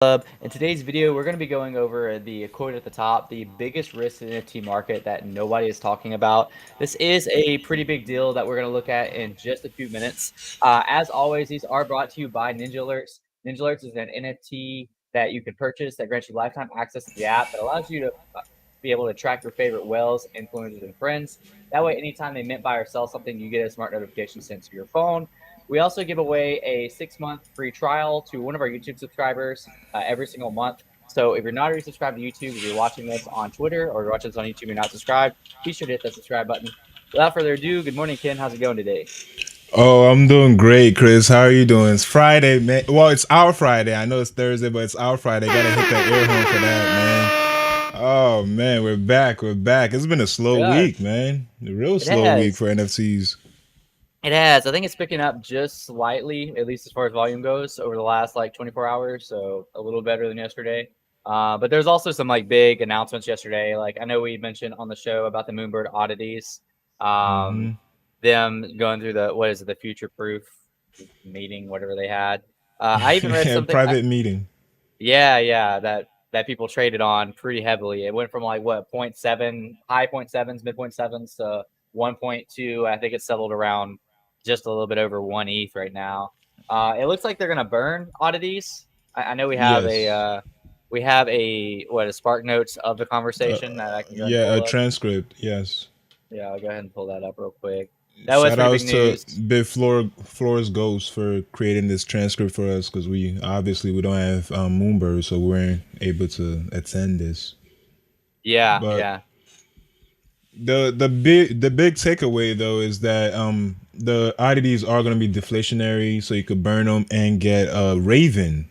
Club. In today's video, we're going to be going over the quote at the top, the biggest risk in the NFT market that nobody is talking about. This is a pretty big deal that we're going to look at in just a few minutes. As always, these are brought to you by Ninjalerts. Ninjalerts is an NFT that you can purchase that grants you lifetime access to the app that allows you to be able to track your favorite whales, influencers, and friends. That way, anytime they mint, buy, or sell something, you get a smart notification sent to your phone. We also give away a 6-month free trial to one of our YouTube subscribers every single month. So if you're not already subscribed to YouTube, if you're watching this on Twitter or you're watching this on YouTube and you're not subscribed, be sure to hit that subscribe button. Without further ado, good morning, Ken. How's it going today? Oh, I'm doing great, Chris. How are you doing? It's Friday, man. Well, it's our Friday. I know it's Thursday, but it's our Friday. Gotta hit that air horn for that, man. Oh man, we're back. We're back. It's been a slow We are. week, man. A real It slow week has. for NFTs. It has. I think it's picking up just slightly, at least as far as volume goes, over the last like 24 hours. So a little better than yesterday. But there's also some like big announcements yesterday. Like I know we mentioned on the show about the Moonbird oddities, um, Mm-hmm. them going through the what is it, the future proof meeting, whatever they had. I even read something. Private meeting. Yeah, that people traded on pretty heavily. It went from like what 0.7, high 0.7s, mid 0.7s to 1.2. I think it's settled around just a little bit over 1 ETH right now. It looks like they're gonna burn oddities. I know Yes. we have a what a spark notes of the Uh, conversation that I can go ahead and yeah, pull a up. transcript. Yes. Yeah, I'll go ahead and pull that up real quick. That was Shout pretty big outs to news. Big Floors Ghost for creating this transcript for us because we don't have Moonbird, so we weren't able to attend this. Yeah, But yeah. the big takeaway though is that the oddities are going to be deflationary, so you could burn them and get a raven.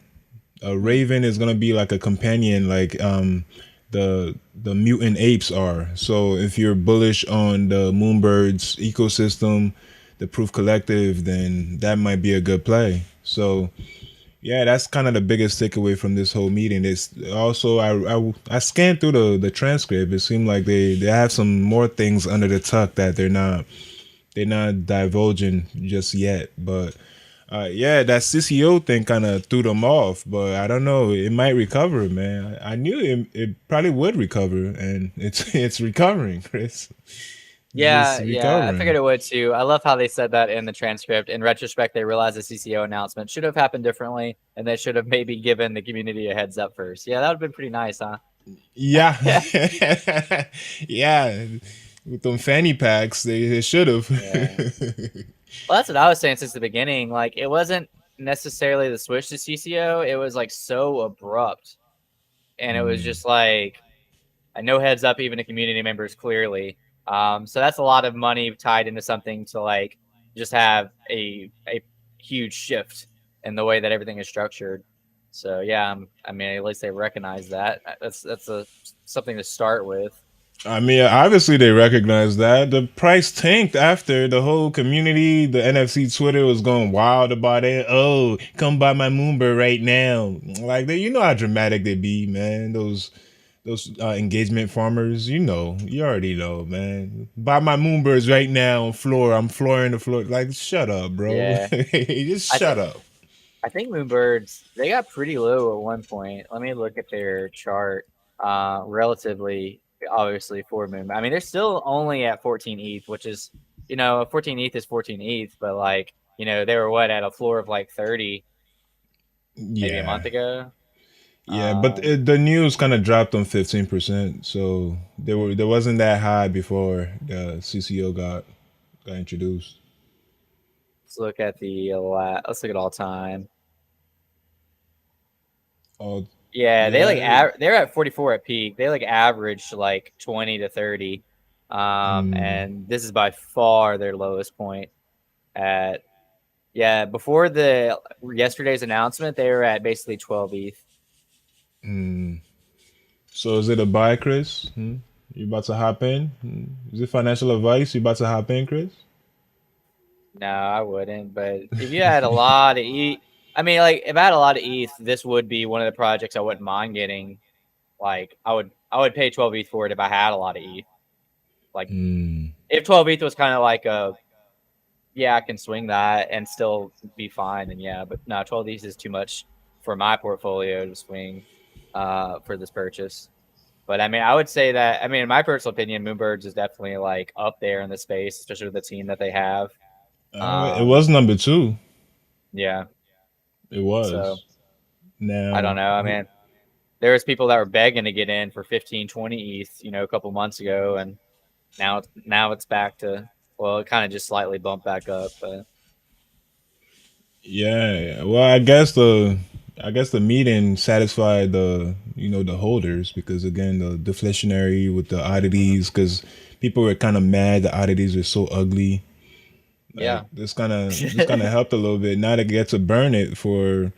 A Hmm. raven is going to be like a companion, like the mutant apes are. So if you're bullish on the Moonbirds ecosystem, the Proof Collective, then that might be a good play. So yeah, that's kind of the biggest takeaway from this whole meeting. It's also I scanned through the transcript. It seemed like they have some more things under the tuck that they're not divulging just yet. But yeah, that CCO thing kind of threw them off. But I don't know. It might recover, man. I knew it probably would recover, and it's recovering, Chris. It's Yeah, I figured recovering. it would too. I love how they said that in the transcript. In retrospect, they realized the CCO announcement should have happened differently, and they should have maybe given the community a heads up first. Yeah, that would have been pretty nice, huh? Yeah, yeah. With them fanny packs, they should have. Yeah. Well, that's what I was saying since the beginning. Like, it wasn't necessarily the switch to CCO. It was like so abrupt, and it was just like no heads up even to community members clearly. So that's a lot of money tied into something to like just have a huge shift in the way that everything is structured. So yeah, I mean at least they recognize that. That's a something to start with. I mean, obviously they recognize that the price tanked after the whole community, the NFC Twitter was going wild about it. Oh, come buy my Moonbird right now! Like you know how dramatic they be, man. Those engagement farmers, you already know, man. Buy my Moonbirds right now on floor. I'm flooring the floor. Like, shut up, bro. Yeah, Just I shut think up. I think Moonbirds they got pretty low at one point. Let me look at their chart. Relatively, obviously for Moon. I mean, they're still only at 14 ETH, which is 14 ETH is 14 ETH, but like they were what at a floor of like 30 maybe a Yeah, month ago. yeah, but Um, the news kind of dropped on 15%, so there wasn't that high before the CCO got introduced. let's look at let's look at all time. Oh, Yeah, they like yeah. they're at 44 at peak. They like average like 20 to 30. Mm, And this is by far their lowest point at yeah, before the yesterday's announcement, they were at basically 12 ETH. mm. So is it a buy, Chris? You about to hop in? Is it financial advice? You about to hop in, Chris? No, I wouldn't. But if you had a lot of ETH, I mean, like if I had a lot of ETH, this would be one of the projects I wouldn't mind getting. Like I would pay 12 ETH for it if I had a lot of ETH. Like Mm. if 12 ETH was kind of like a yeah, I can swing that and still be fine. And yeah, but no, 12 ETH is too much for my portfolio to swing for this purchase. But I mean, I would say that I mean, in my personal opinion, Moonbirds is definitely like up there in the space, especially with the team that they have. It Um, was number two. yeah, It so was. I don't Now, know. I mean, there was people that were begging to get in for 15, 20 ETH, you know, a couple months ago, and now it's back to well, it kind of just slightly bumped back up, but yeah. Well, I guess the meeting satisfied the the holders because again the deflationary with the mhm. oddities because people were kind of mad the oddities are so ugly. Like Yeah, this kind of helped a little bit. Now they get to burn it for,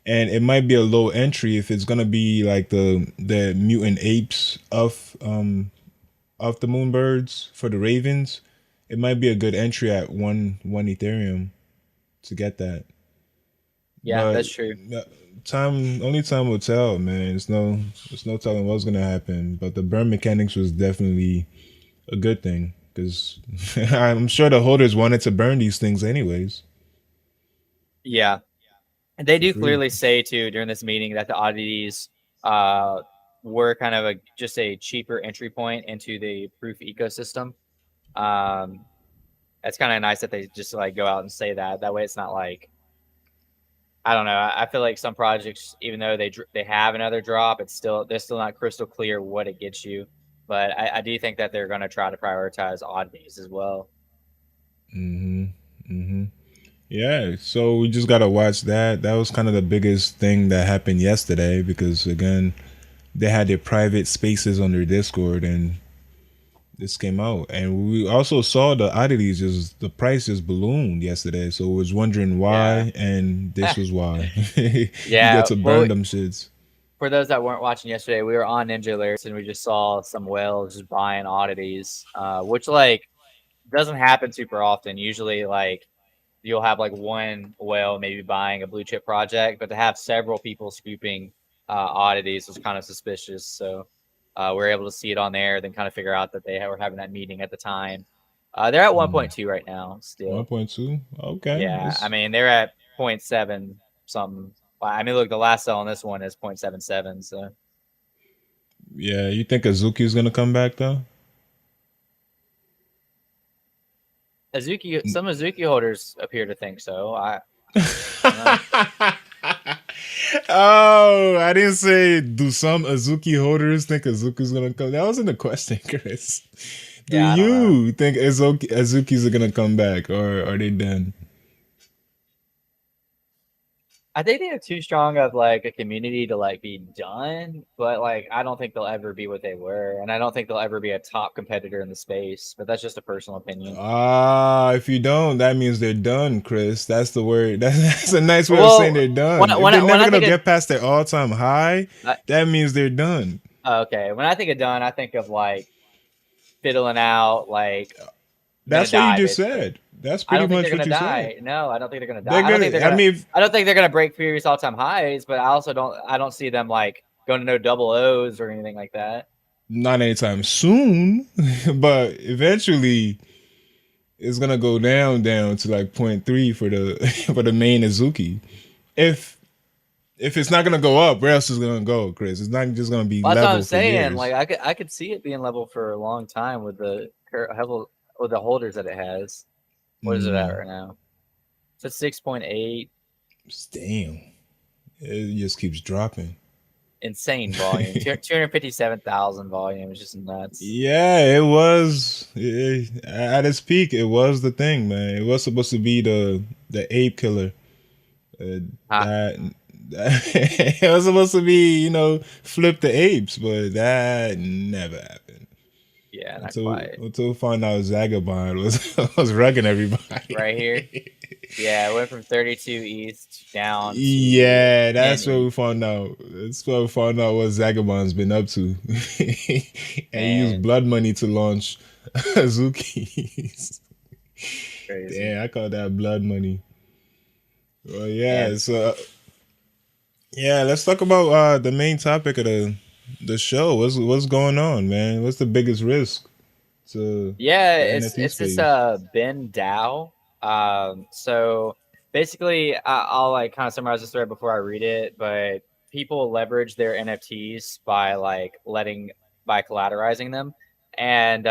and it might be a low entry if it's gonna be like the mutant apes of the moonbirds for the ravens. It might be a good entry at one Ethereum to get that. yeah, But that's true. only time will tell, man. There's no telling what's gonna happen. But the burn mechanics was definitely a good thing because I'm sure the holders wanted to burn these things anyways Yeah, and they for do free. clearly say too during this meeting that the oddities uh, were kind of just a cheaper entry point into the proof ecosystem. Um, it's kind of nice that they just like go out and say that. That way, it's not like I don't know. I feel like some projects, even though they have another drop, it's still they're still not crystal clear what it gets you. But I do think that they're going to try to prioritize oddities as well. hmm hmm Yeah, so we just gotta watch that. That was kind of the biggest thing that happened yesterday because again, they had their private spaces on their Discord, and this came out. And we also saw the oddities just the price just ballooned yesterday. So we was wondering Yeah. why, and this was why. You get Yeah. to Well, burn them shits. for those that weren't watching yesterday, we were on Ninjalerts and we just saw some whales just buying oddities, which like doesn't happen super often. Usually, like you'll have like one whale maybe buying a blue chip project, but to have several people scooping oddities was kind of suspicious. So we are able to see it on there, then kind of figure out that they were having that meeting at the time. They're at 1.2 right now One still. point two. Okay, Yeah, I it's mean they're at zero point 0.7 something. I mean, look, the last sell on this one is 0.77. So yeah. You think Azuki's gonna come back though? Azuki, some Azuki holders appear to think so. I don't know. Oh, I didn't say do some Azuki holders think Azuki's gonna come. That wasn't the question, Chris. Do Yeah, I don't know. you think Azuki's are gonna come back, or are they done? I think they have too strong of like a community to like be done, but like I don't think they'll ever be what they were, and I don't think they'll ever be a top competitor in the space. But that's just a personal opinion. Ah, if you don't, that means they're done, Chris. That's the word. That's a nice way of saying Well, they're when done. I, If when they're I, when never I gonna think of get past their all-time high, uh, that means they're done. okay, when I think of done, I think of like fiddling out, like gonna That's what you die just basically. said. That's I pretty don't think they're much what gonna you said. die. No, I don't think they're gonna die. They're I don't think gonna. they're I gonna. mean, I don't think they're gonna break previous all-time highs, but I also don't. I don't see them like going to no double O's or anything like that. not anytime soon, but eventually it's gonna go down to like point 0.3 for the for the main Azuki. If if it's not gonna go up, where else is it gonna go, Chris? It's not just gonna be Well, that's what I'm level for saying. years. Like I could see it being level for a long time with the with the holders that it has. What is it at Mm, right now? It's at 6.8. damn, it just keeps dropping. Insane volume. 257,000 volume is just nuts. Yeah, it was at its peak. It was the thing, man. It was supposed to be the ape killer. Uh, Huh. that, it was supposed to be flip the apes, but that never happened Yeah, not until quite. until we found out Zagabond was was wrecking Right here. everybody. Yeah, it went from 32 east down to Yeah, 10 that's what we east. found out. That's what we found out what Zagabond's been up to. And he used Man, blood money to launch Azuki's. crazy. Damn, I call that blood money. Well, yeah. Man. So yeah, let's talk about the main topic of the show. What's going on, man? What's the biggest risk to Yeah, the it's NFT it's this space? Ben Dow. So basically, I'll like kind of summarize this thread before I read it, but people leverage their NFTs by like letting by collateralizing them, and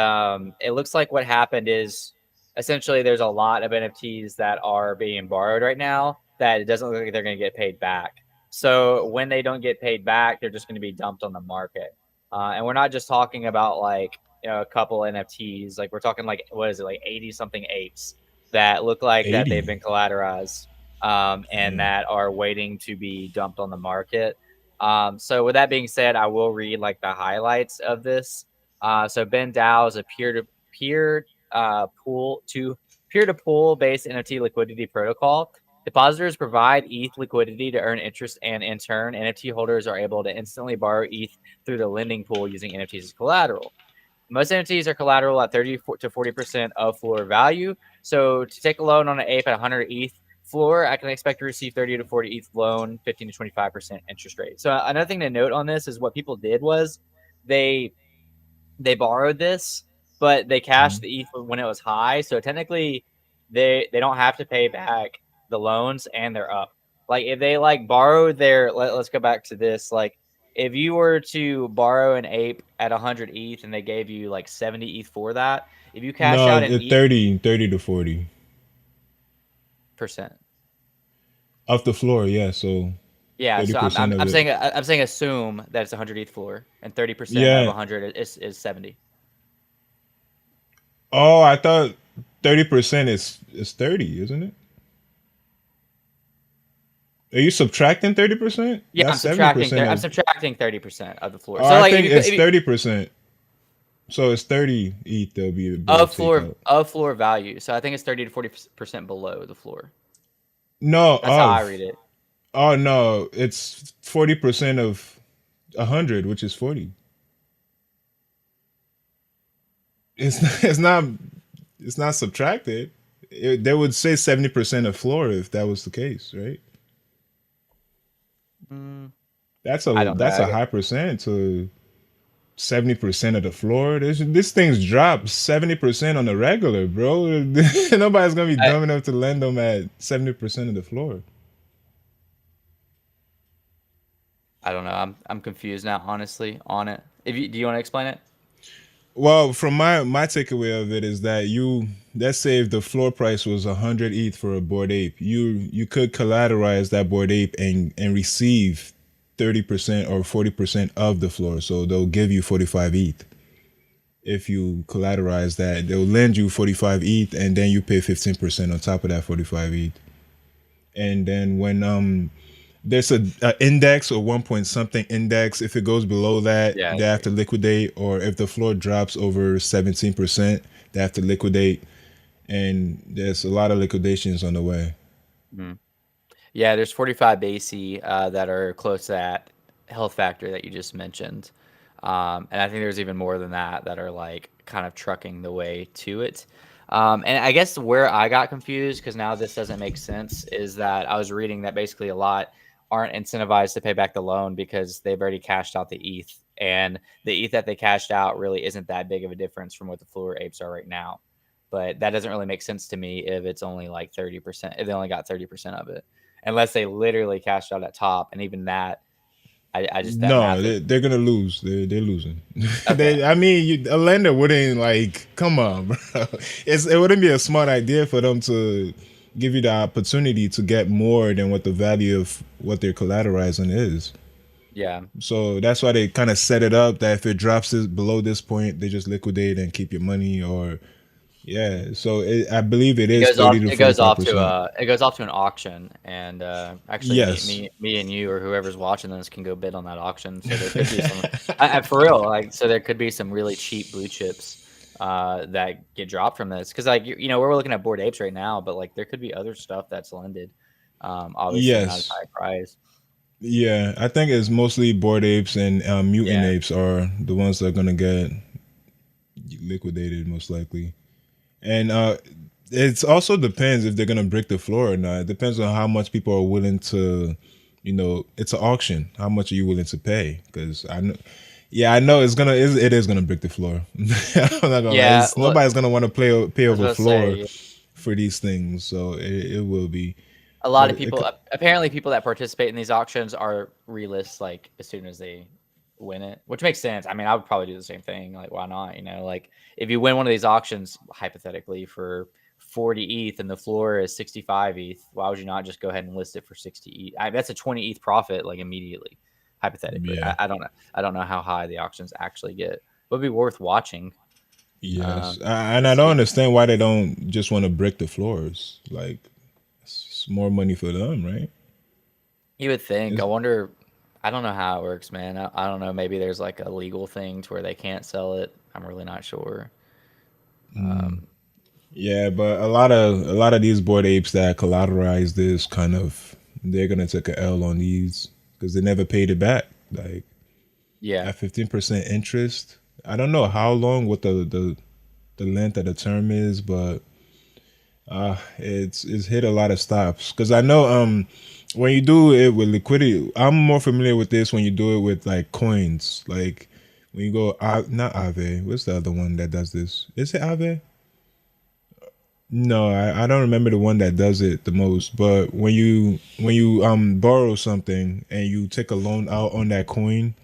it looks like what happened is essentially there's a lot of NFTs that are being borrowed right now that it doesn't look like they're going to get paid back. So when they don't get paid back, they're just going to be dumped on the market. And we're not just talking about like a couple NFTs. Like we're talking like what is it like 80 something apes that look like that they've 80. been collateralized and Damn. that are waiting to be dumped on the market. So with that being said, I will read like the highlights of this. So Ben Dow is a peer-to-peer pool to peer-to-pool based NFT liquidity protocol. Depositors provide ETH liquidity to earn interest, and in turn, NFT holders are able to instantly borrow ETH through the lending pool using NFTs as collateral. Most NFTs are collateral at 30 to 40% of floor value. So to take a loan on an ape at 100 ETH floor, I can expect to receive 30 to 40 ETH loan, 15 to 25% interest rate. So another thing to note on this is what people did was they they borrowed this, but they cashed the ETH when it was high. So technically, they don't have to pay back the loans, and they're up. Like if they like borrowed their, let's go back to this. Like if you were to borrow an ape at 100 ETH and they gave you like 70 ETH for that, if you cash No, out an ETH 30 to 40 percent, off the floor. Yeah, so yeah. thirty So I'm, percent I'm of I'm it. saying I'm saying assume that it's 100 ETH floor, and 30% of Yeah. 100 is 70. Oh, I thought 30% is 30, isn't it? Are you subtracting 30%? Yeah, That's I'm subtracting. 70% I'm of. subtracting 30% of the floor. Oh, So I like think if it's you 30%. So it's 30 ETH they'll be able to of take floor out. value. So I think it's 30 to 40% below the floor. No, That's how I of. read it. Oh no, it's 40% of 100, which is 40. It's it's not it's not subtracted. They would say 70% of floor if that was the case, right? Mm, That's I a don't know. that's a high percent to 70% of the floor. This thing's dropped 70% on the regular, bro. Nobody's gonna be I, dumb enough to lend them at 70% of the floor. I don't know. I'm confused now, honestly, on it. If you do you want to explain it? Well, from my takeaway of it is that let's say if the floor price was 100 ETH for a board ape, you could collateralize that board ape and receive 30% or 40% of the floor. So they'll give you 45 ETH. If you collateralize that, they'll lend you 45 ETH and then you pay 15% on top of that 45 ETH. And then when there's a index or one point something index, if it goes below that, Yeah, they I have to agree. liquidate, or if the floor drops over 17%, they have to liquidate. And there's a lot of liquidations on the way. Mhm. Yeah, there's 45 BASE that are close to that health factor that you just mentioned. And I think there's even more than that that are like kind of trucking the way to it. And I guess where I got confused, because now this doesn't make sense, is that I was reading that basically a lot aren't incentivized to pay back the loan because they've already cashed out the ETH. And the ETH that they cashed out really isn't that big of a difference from what the Fluor apes are right now. But that doesn't really make sense to me if it's only like 30%, if they only got 30% of it, unless they literally cashed out at top. And even that, I just, that No, math is they're gonna lose. They're losing. okay. I mean, a lender wouldn't like. Come on, bro. It wouldn't be a smart idea for them to give you the opportunity to get more than what the value of what they're collateralizing is. Yeah. So that's why they kind of set it up that if it drops below this point, they just liquidate and keep your money. Or yeah, so I believe it is 30 to It forty goes five off to percent. it goes off to an auction, and actually Yes. me and you or whoever's watching this can go bid on that auction. So there could be some for real, like, so there could be some really cheap blue chips that get dropped from this, because like we're looking at Bored Apes right now, but like there could be other stuff that's lended, obviously not as Yes. high price. Yeah, I think it's mostly bored apes and mutant Yeah. apes are the ones that are gonna get liquidated most likely. And it's also depends if they're gonna break the floor or not. It depends on how much people are willing to, it's an auction. How much are you willing to pay? Because I know, yeah, I know it is gonna break the floor. I'm not gonna lie. Yeah, Nobody's gonna want to pay I was over about to floor say, for these things, so it will be. A lot But of people, apparently, people that participate in these auctions are relists like as soon as they win it, which makes sense. I mean, I would probably do the same thing. Like, why not? You know, like if you win one of these auctions, hypothetically for 40 ETH and the floor is 65 ETH, why would you not just go ahead and list it for 60 ETH? That's a 20 ETH profit, like immediately. Hypothetically, yeah, I don't know. I don't know how high the auctions actually get. It would be worth watching yes, to and I don't see. understand why they don't just want to brick the floors. Like, it's more money for them, right? You would think. I It's, wonder. I don't know how it works, man. I don't know. Maybe there's like a legal thing to where they can't sell it. I'm really not sure. Um, yeah, but a lot of these board apes that collateralize this kind of, they're gonna take a L on these because they never paid it back. Like yeah, at 15% interest. I don't know how long, what the length of the term is, but it's hit a lot of stops because I know when you do it with liquidity, I'm more familiar with this when you do it with like coins, like when you go not Ave, what's the other one that does this? Is it Ave? No, I don't remember the one that does it the most. But when you borrow something and you take a loan out on that coin,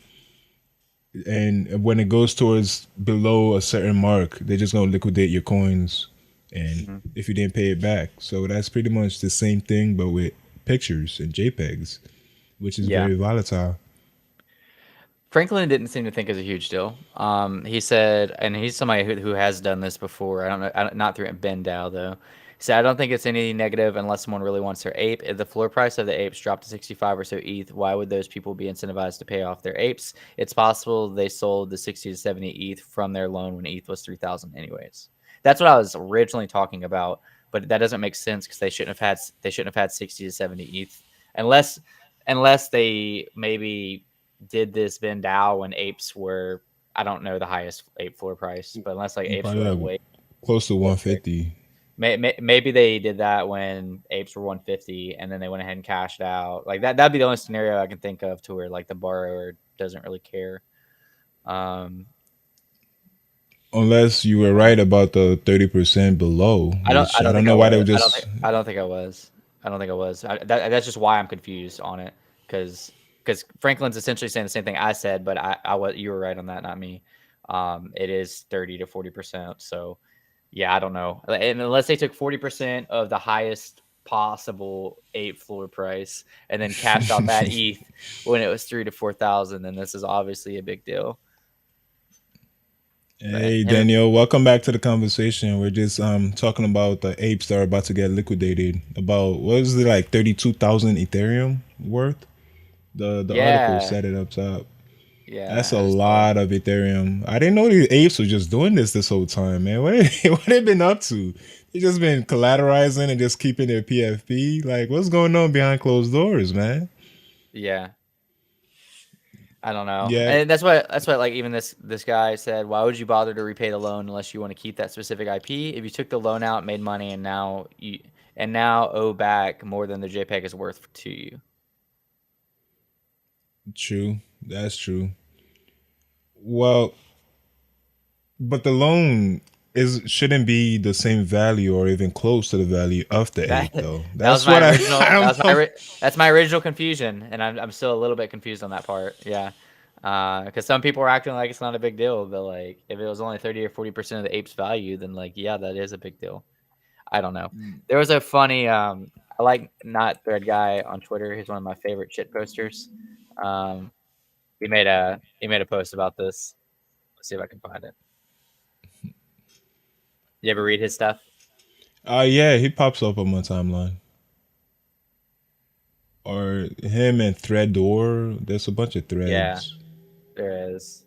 and when it goes towards below a certain mark, they're just gonna liquidate your coins, and mhm, if you didn't pay it back. So that's pretty much the same thing, but with pictures and JPEGs, which is yeah. very volatile. Franklin didn't seem to think it was a huge deal. He said, and he's somebody who has done this before. I don't know, not through Ben Dow though. He said, I don't think it's anything negative unless someone really wants their ape. If the floor price of the apes dropped to 65 or so ETH, why would those people be incentivized to pay off their apes? It's possible they sold the 60 to 70 ETH from their loan when ETH was 3,000 anyways. That's what I was originally talking about, but that doesn't make sense because they shouldn't have had 60 to 70 ETH unless they maybe did this Vendau when apes were, I don't know the highest ape floor price, but unless like apes Probably were like like way close to more big. 150. Maybe they did that when apes were 150 and then they went ahead and cashed out. Like that'd be the only scenario I can think of to where like the borrower doesn't really care. Um, Unless you were right about the 30% below, I which I don't don't think I know why they was. would just. I don't think I was. I don't think I was. That's just why I'm confused on it because Franklin's essentially saying the same thing I said, but I was you were right on that, not me. It is 30 to 40%. So yeah, I don't know. And unless they took 40% of the highest possible ape floor price and then cashed out that ETH when it was 3 to 4,000, then this is obviously a big deal. But Hey Daniel, welcome back to the conversation. We're just talking about the apes that are about to get liquidated. About what is it, like 32,000 Ethereum worth? The article yeah, said it up top. That's yeah, a I just saw. lot of Ethereum. I didn't know the apes were just doing this whole time, man. What they been up to? They just been collateralizing and just keeping their PFP. Like, what's going on behind closed doors, man? Yeah. I don't know. Yeah, And that's what like even this guy said, why would you bother to repay the loan unless you want to keep that specific IP? If you took the loan out, made money and now owe back more than the JPEG is worth to you. true. That's true. Well, but the loan is shouldn't be the same value or even close to the value of the That ape, though. that was That's my what I original I don't know. that's my original confusion, and I'm still a little bit confused on that part. Yeah. Because some people are acting like it's not a big deal, but like if it was only 30 or 40% of the ape's value, then like yeah, that is a big deal. I don't know. There was a funny I like not thread guy on Twitter. He's one of my favorite shit posters. Um he made a post about this. Let's see if I can find it. You ever read his stuff? Yeah, he pops up on my timeline. Or him and Thread Door. There's a bunch of Yeah, threads. there is.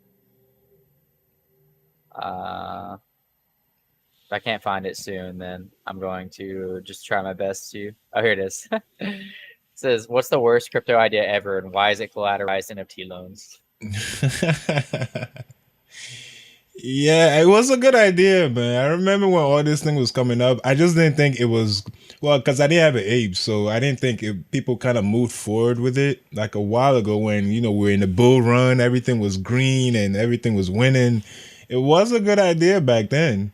If I can't find it soon, then I'm going to just try my best to. Oh, here it is. It says, "What's the worst crypto idea ever, and why is it collateralized NFT loans?" Yeah, it was a good idea, man. I remember when all this thing was coming up. I just didn't think it was well because I didn't have an ape, so I didn't think people kind of moved forward with it like a while ago when we are in the bull run, everything was green and everything was winning. It was a good idea back then,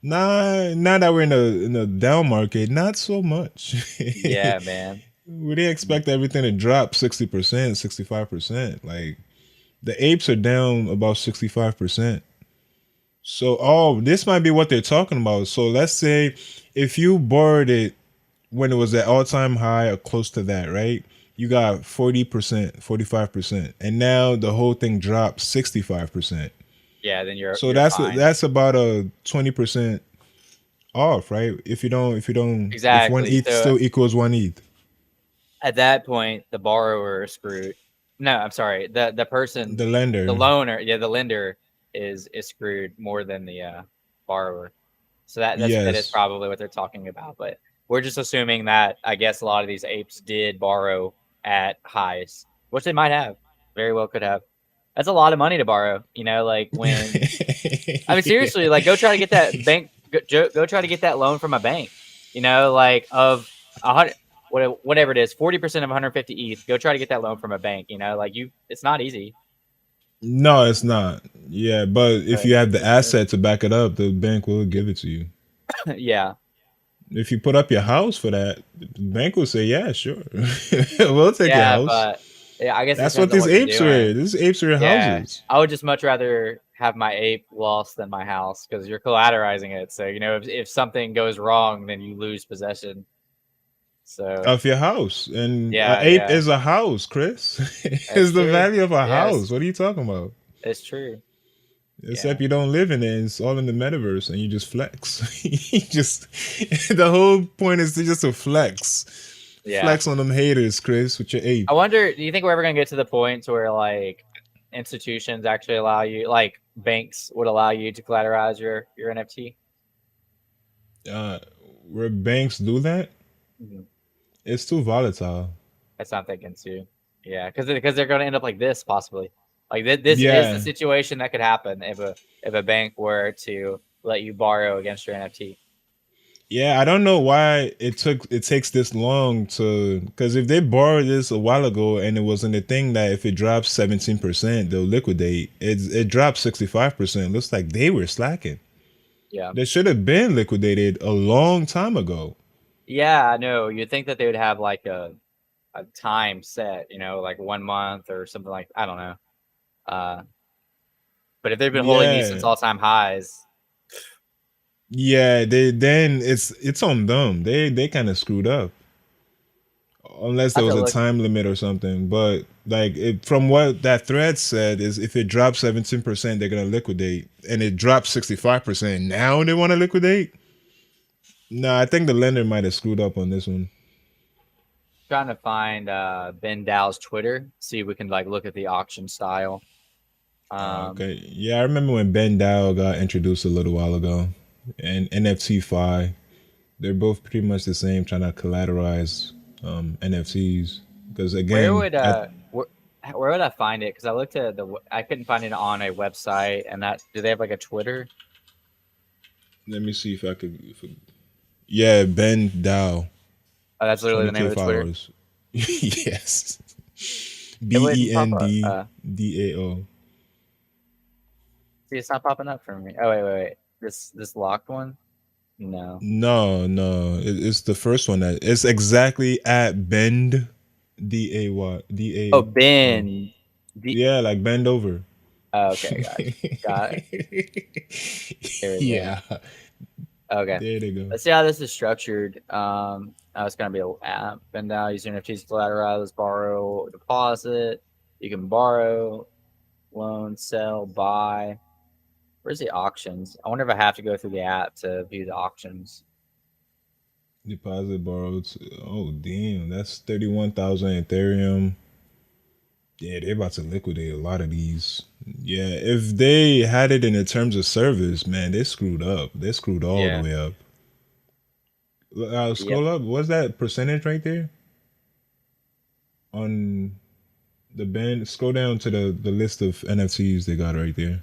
Nah, now that we're in a down market, not so much. Yeah, man. We didn't Mhm. expect everything to drop 60%, 65%. Like the apes are down about 65%. So, oh, this might be what they're talking about. So, let's say if you borrowed it when it was at all time high or close to that, right? You got 40%, 45%, and now the whole thing dropped 65%. Yeah, then So you're fine. that's about a 20% off, right? If one Exactly. ETH So still equals one ETH, at that point, the borrower is screwed. No, I'm sorry. The person, the the lender. loaner, yeah, the lender is screwed more than the borrower. So that is Yes. probably what they're talking about. But we're just assuming that I guess a lot of these apes did borrow at highs, which they might have, very well could have. That's a lot of money to borrow. Like when I mean seriously, like go try to get that bank, go try to get that loan from a bank. Like of 100, whatever it is, 40% of 150 ETH. Go try to get that loan from a bank. Like it's not easy. No, it's not. Yeah, but if But you have the it's there. asset to back it up, the bank will give it to you. Yeah, If you put up your house for that, the bank will say, "Yeah, sure, we'll take your yeah, house." but yeah, I guess it That's depends what on these what you're apes doing. are. These apes are Yeah, houses. I would just much rather have my ape lost than my house because you're collateralizing it. So if something goes wrong, then you lose possession. So Of your house, and an yeah, ape yeah, is a house, Chris. that's It's the true. value of a house. Yes, What are you talking about? it's true. Except Yeah, you don't live in it. It's all in the metaverse, and you just flex. You just the whole point is to just to flex, yeah. flex on them haters, Chris, with your ape. I wonder, do you think we're ever gonna get to the point to where like institutions actually allow you, like banks would allow you to collateralize your NFT? Uh, where banks do that, Mhm. it's too volatile. That's what I'm thinking too. Yeah, because they're gonna end up like this possibly. Like this is the Yeah, situation that could happen if a bank were to let you borrow against your NFT. yeah. I don't know why it takes this long to because if they borrowed this a while ago and it wasn't a thing that if it drops 17% they'll liquidate. It dropped 65%. Looks like they were slacking. Yeah. They should have been liquidated a long time ago. Yeah, I know. You'd think that they would have like a time set, like 1 month or something like I don't know. Uh, but if they've been holding these since Yeah. all time highs, Yeah, then it's on them. They kind of screwed up. Unless I there have was to a look. time limit or something. But like from what that thread said is if it drops 17%, they're gonna liquidate. And it drops 65%. Now they want to liquidate? No, I think the lender might have screwed up on this one. Trying to find Ben Dow's Twitter, see if we can like look at the auction style. Um, Okay. Yeah, I remember when Ben Dow got introduced a little while ago. And NFT Fi. They're both pretty much the same, trying to collateralize NFTs. Because where again, would where would I find it? Because I looked at I couldn't find it on a website, and that do they have like a Twitter? let me see if I could. Yeah, Ben Dow. Oh, that's It's literally the name 20K of the Twitter. followers. Yes. It B wouldn't E pop N up. D D A O. See, it's not popping up for me. Oh wait. This locked one? No. No, no, it's the first one that it's exactly at Bend Oh, DAO. Ben. Yeah, like bend over. Oh, okay, got it. There we go. Yeah, Okay. there they go. Let's see how this is structured. It's gonna be a app. And now using NFTs collateralize, borrow, deposit. You can borrow, loan, sell, buy. Where's the auctions? I wonder if I have to go through the app to view the auctions. Deposit borrowed. Oh damn, that's 31,000 Ethereum. Yeah, they're about to liquidate a lot of these. Yeah, if they had it in the terms of service, man, they screwed up. They screwed all the Yeah. way up. Yep. Scroll up. What's that percentage right there on the band? Scroll down to the list of NFTs they got right there.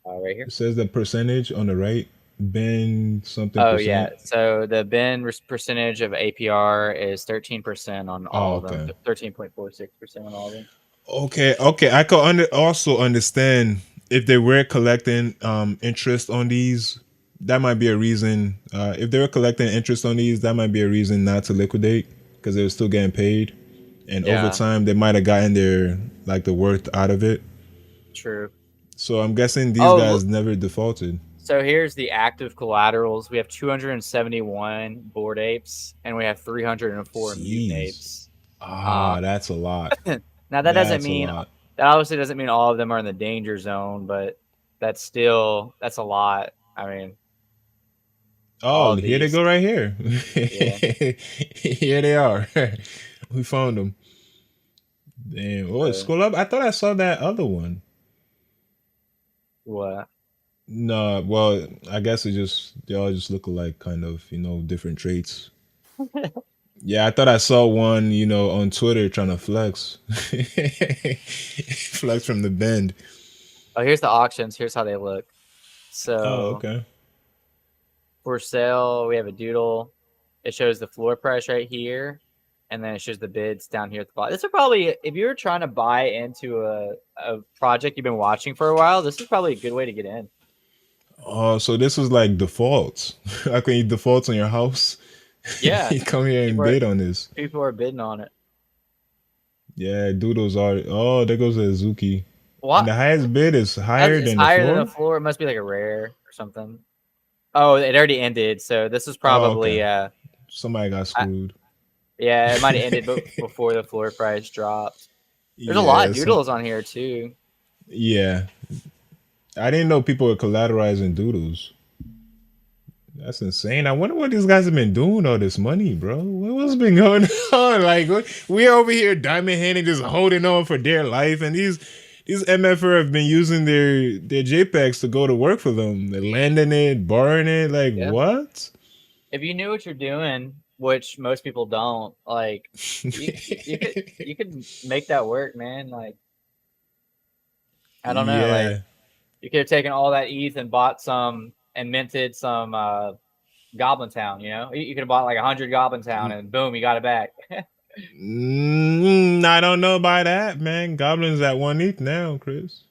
Right here. It says the percentage on the right. Band something Oh yeah. percent. So the Ben percentage of APR is 13% on Oh, all of them. okay. 13.46% on all of them. Okay, okay. I could also understand if they were collecting interest on these. that might be a reason. If they were collecting interest on these, that might be a reason not to liquidate because they were still getting paid, and over Yeah, time they might have gotten their like the worth out of it. true. So I'm guessing these Oh, guys never defaulted. so here's the active collaterals. We have 271 bored apes, and we have 304 mutant Jeez. apes. Uh, That's a lot. now that doesn't That's a mean lot. that obviously doesn't mean all of them are in the danger zone, but that's a lot. I mean, all Oh, of here they these. go right here. Yeah. Here they are. We found them. Damn. Oh, Uh, scroll up. I thought I saw that other one. what? No, well, I guess it just they all just look alike, kind of, different traits. Yeah, I thought I saw one, on Twitter trying to flex. Flex from the bend. Oh, here's the auctions. Here's how they look. Oh, So okay. for sale, we have a doodle. It shows the floor price right here, and then it shows the bids down here at the bottom. This is probably, if you're trying to buy into a project you've been watching for a while, this is probably a good way to get in. Oh, so this is like defaults. Like when you defaults on your house, Yeah, you come here and people are bid on this. people are bidding on it. Yeah, doodles are. Oh, there goes Azuki. And What? the highest bid is higher It's than the higher than the floor? floor. It must be like a rare or something. Oh, it already ended. So this is Oh, okay. probably Somebody got I, screwed. yeah, it might have ended before the floor price dropped. There's a lot Yeah, of doodles on here too. yeah. I didn't know people were collateralizing doodles. That's insane. I wonder what these guys have been doing all this money, bro. What's been going on? Like we over here diamond handing just holding on for dear life, and these MFR have been using their JPEGs to go to work for them. They're landing it, borrowing it. Like Yeah. what? If you knew what you're doing, which most people don't, like you could make that work, man. Like I don't know, like Yeah. you could have taken all that ETH and bought some and minted some Goblin Town. You could have bought like 100 Goblin Town and boom, you got it back. I don't know about that, man. Goblins at 1 ETH now, Chris.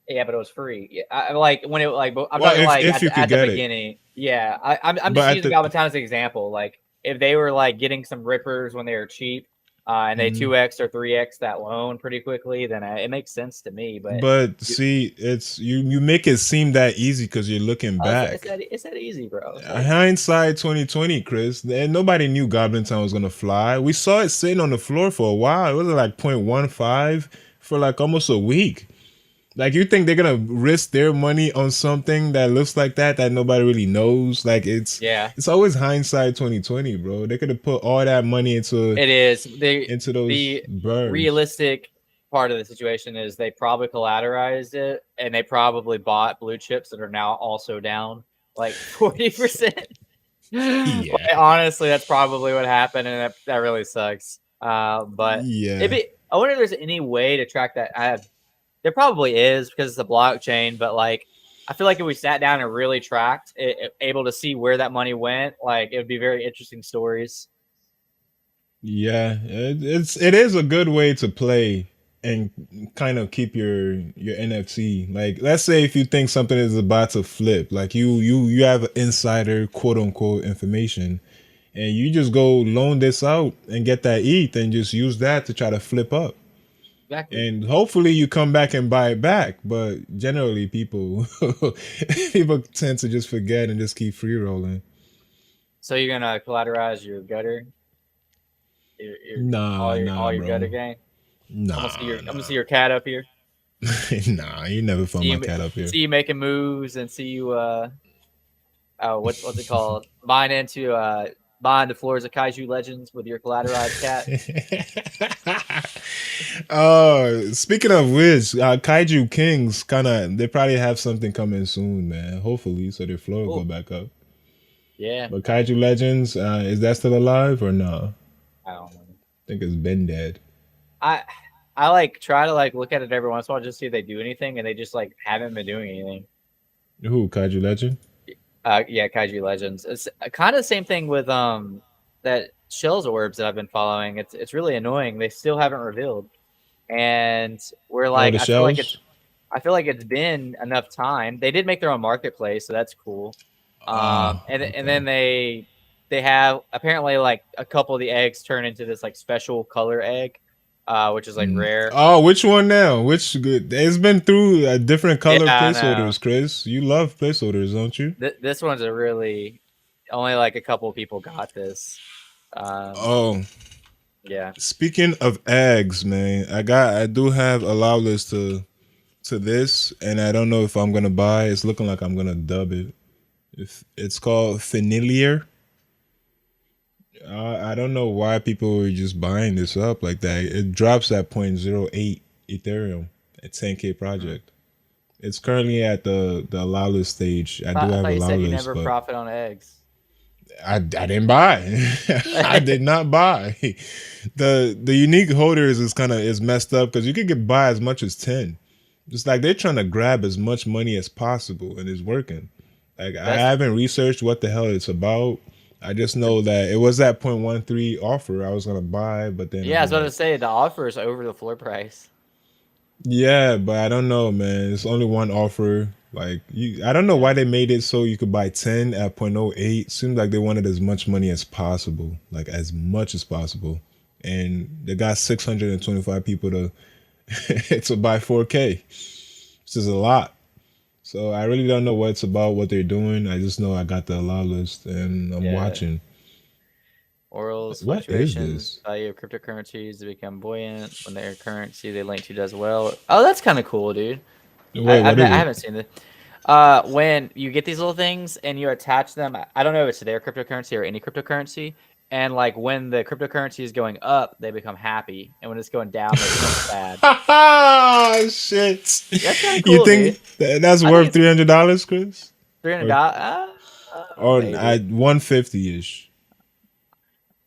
Yeah, but it was free. Yeah, like when it like I'm Well, talking if like if you could at the get it, beginning. Yeah, I'm just but at using the Goblin Town as an example. Like if they were like getting some rippers when they were cheap, and they mm, 2x or 3x that loan pretty quickly, then it makes sense to me. But but you, see, it's you make it seem that easy because you're looking oh, it's back. that it's that easy, bro. It's that easy. Hindsight 2020, Chris. And nobody knew Goblin Town was gonna fly. We saw it sitting on the floor for a while. It was like 0.15 for like almost a week. Like you think they're gonna risk their money on something that looks like that nobody really knows? Like it's Yeah, it's always hindsight 2020, bro. They could have put all that money into it is. The those birds. realistic part of the situation is they probably collateralized it and they probably bought blue chips that are now also down like 40%. Yeah. Like, honestly, that's probably what happened, and that really sucks. But Yeah. I wonder if there's any way to track that. There probably is because it's a blockchain, but like I feel like if we sat down and really tracked able to see where that money went, like it would be very interesting stories. Yeah, it is a good way to play and kind of keep your NFT. Like, let's say if you think something is about to flip, like you have insider quote unquote information, and you just go loan this out and get that ETH and just use that to try to flip up, Exactly. and hopefully you come back and buy it back. But generally, people people tend to just forget and just keep free rolling. So you're gonna collateralize your gutter, your Nah, all nah, your gutter bro. gang. Nah, I'm gonna see nah. your cat up here. Nah, you never See found my you cat up here. see you making moves and see you what's it called? Buying the floors of Kaiju Legends with your collateralized cat. Speaking of which, Kaiju Kings they probably have something coming soon, man. Hopefully, so their floor will go Oh back up. yeah, But Kaiju Legends, is that still alive or no? I don't know. I think it's been dead. I I like try to like look at it every once in a while just see if they do anything, and they just like haven't been doing anything. Who Kaiju Legend? Yeah, Kaiju Legends. It's kind of the same thing with that Shells orbs that I've been following. It's really annoying. They still haven't revealed, and we're Oh, like, the shells. I feel like it's been enough time. They did make their own marketplace, so that's cool. And then Okay. they have apparently like a couple of the eggs turn into this like special color egg, which is like rare. Oh, which one now? Which good? It's been through different Yeah, color I know. placeholders, Chris. You love placeholders, don't you? This one's a really only like a couple of people got this. Um, Oh, yeah, speaking of eggs, man, I do have a allow list to this, and I don't know if I'm gonna buy. It's looking like I'm gonna dub it. If it's called Familiar. I don't know why people are just buying this up like that. It drops at 0.08 Ethereum at 10K hmm. project. It's currently at the allow list stage. I do I have thought a you allow said you list, never but profit on eggs. I didn't buy. I did not buy. The unique holders is kind of is messed up because you could get buy as much as 10. It's like they're trying to grab as much money as possible, and it's working. Like I That's haven't researched what the hell it's about. I just the know that it was that 0.13 offer I was gonna buy, but then yeah. I I'm was about to like, say the offer is over the floor price. yeah, but I don't know, man. It's only one offer. Like I don't know Yeah, why they made it so you could buy 10 at 0.08. Seems like they wanted as much money as possible, like as much as possible. And they got 625 people to to buy 4K, which is a lot. So I really don't know what it's about, what they're doing. I just know I got the allow list and I'm yeah. watching. Orals What is fluctuations, this? value of cryptocurrencies to become buoyant when their currency they link to does well. Oh, that's kind of cool, dude. Wait, what is I it? haven't seen it. When you get these little things and you attach them, I don't know if it's their cryptocurrency or any cryptocurrency, and like when the cryptocurrency is going up, they become happy, and when it's going down, they become sad. Shit. That's kind of You cool, dude. think that's I think worth it's $300, Chris? Or $300. I Maybe 150 ish.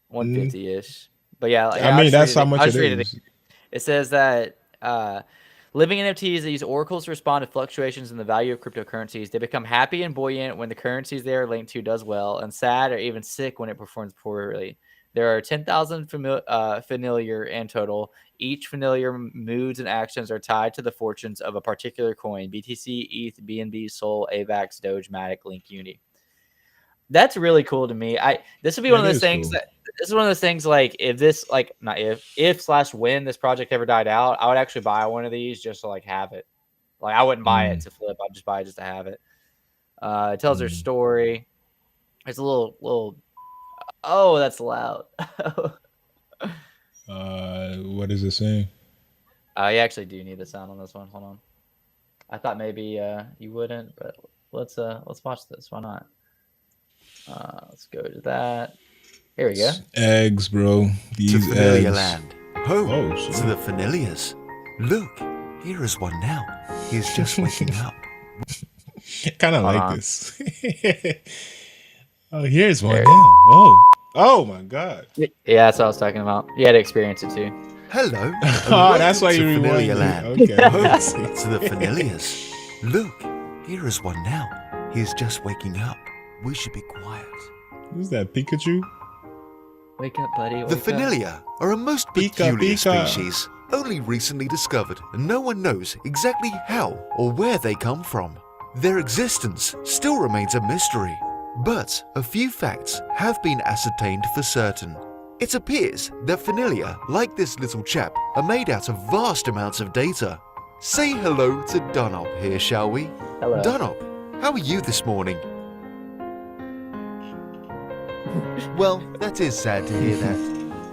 150 ish. But yeah, I here I'll mean, just read that's how it. I'll much it just read it. is. It says that living NFTs that use oracles to respond to fluctuations in the value of cryptocurrencies. They become happy and buoyant when the currencies they are linked to does well, and sad or even sick when it performs poorly. There are 10,000 familiar in total. Each familiar moods and actions are tied to the fortunes of a particular coin: BTC, ETH, BNB, Sol, AVAX, Doge, Matic, Link, Uni. That's really cool to me. I this would be one of It those is things cool. that this is one of those things like if this like not if slash when this project ever died out, I would actually buy one of these just to like have it. Like I wouldn't buy it Mm, to flip. I'd just buy it just to have it. It tells their mm. story. It's a little. Oh, that's loud. What is it saying? You actually do need the sound on this one. Hold on. I thought maybe you wouldn't, but let's watch this. Why not? Let's go to that. Here we go. It's eggs, bro. To These familiar eggs. land, home Oh to shit. the familiars. Look, here is one now. He's just waking up. Kind of Hold like on. this. Oh, here's one There it is. now. Oh. Oh my god. Yeah, that's what I was talking about. You had to experience it too. Hello, and Oh, that's welcome why to you familiar rewind it. land, Okay, I home see. to the familiars. Look, here is one now. He's just waking up. We should be quiet. Who's that? Pikachu? Wake up, buddy. The Wake up. familiar are a most Pika peculiar Pika. species, only recently discovered, and no one knows exactly how or where they come from. Their existence still remains a mystery, but a few facts have been ascertained for certain. It appears that familiar, like this little chap, are made out of vast amounts of data. Say hello to Dunop here, shall we? Hello. Dunop, how are you this morning? Well, that is sad to hear that.